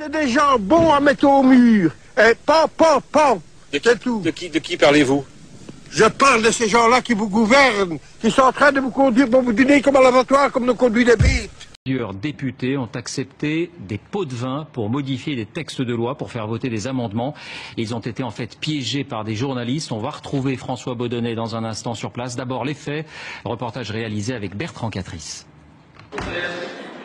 C'est des gens bons à mettre au mur. Et pan. C'est tout. De qui parlez-vous? Je parle de ces gens-là qui vous gouvernent, qui sont en train de vous conduire pour vous donner comme à l'abattoir, comme nous conduit les bêtes. Plusieurs députés ont accepté des pots de vin pour modifier les textes de loi, pour faire voter des amendements. Ils ont été en fait piégés par des journalistes. On va retrouver François Baudonnet dans un instant sur place. D'abord les faits, reportage réalisé avec Bertrand Catrice.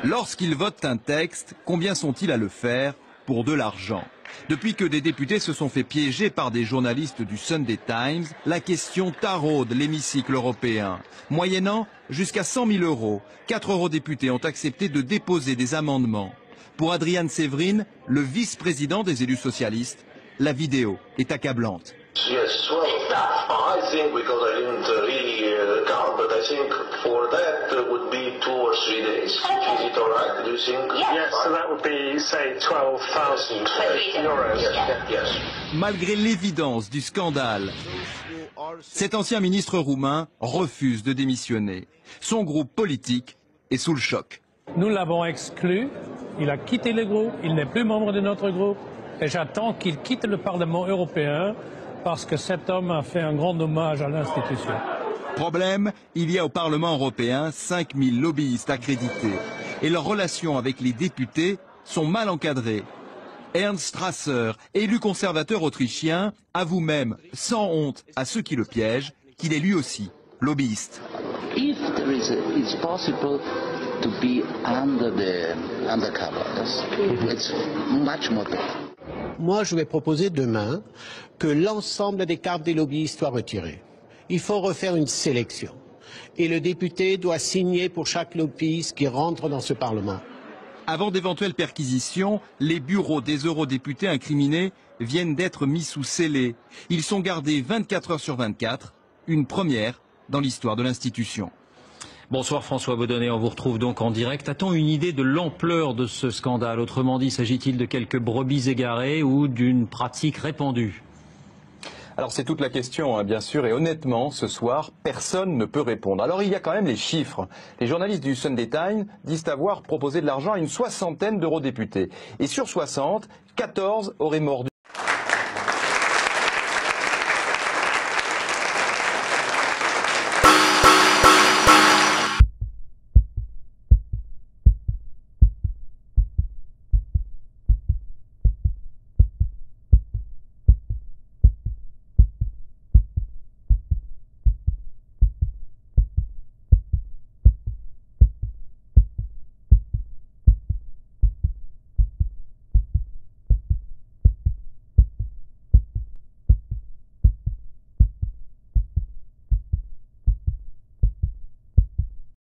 Lorsqu'ils votent un texte, combien sont-ils à le faire pour de l'argent? Depuis que des députés se sont fait piéger par des journalistes du Sunday Times, la question taraude l'hémicycle européen. Moyennant jusqu'à 100 000 euros, 4 eurodéputés ont accepté de déposer des amendements. Pour Adrian Severin, le vice-président des élus socialistes, la vidéo est accablante. Yes, well, I think because I didn't really count, but I think for that would be 2 or 3 days. Is it all right? Do you think? Yes, so that would be, say, 12,000 euros. Yes. Malgré l'évidence du scandale, cet ancien ministre roumain refuse de démissionner. Son groupe politique est sous le choc. Nous l'avons exclu, il a quitté le groupe, il n'est plus membre de notre groupe, et j'attends qu'il quitte le Parlement européen parce que cet homme a fait un grand hommage à l'institution. Problème, il y a au Parlement européen 5000 lobbyistes accrédités et leurs relations avec les députés sont mal encadrées. Ernst Strasser, élu conservateur autrichien, avoue même, sans honte à ceux qui le piègent, qu'il est lui aussi lobbyiste. If there is it's possible to be under the undercover, it's much more better. Moi, je vais proposer demain que l'ensemble des cartes des lobbyistes soient retirées. Il faut refaire une sélection. Et le député doit signer pour chaque lobbyiste qui rentre dans ce Parlement. Avant d'éventuelles perquisitions, les bureaux des eurodéputés incriminés viennent d'être mis sous scellé. Ils sont gardés 24 heures sur 24, une première dans l'histoire de l'institution. Bonsoir François Baudonnet, on vous retrouve donc en direct. A-t-on une idée de l'ampleur de ce scandale? Autrement dit, s'agit-il de quelques brebis égarées ou d'une pratique répandue? Alors c'est toute la question, bien sûr, et honnêtement, ce soir, personne ne peut répondre. Alors il y a quand même les chiffres. Les journalistes du Sunday Times disent avoir proposé de l'argent à une 60aine d'eurodéputés. Et sur 60, 14 auraient mordu.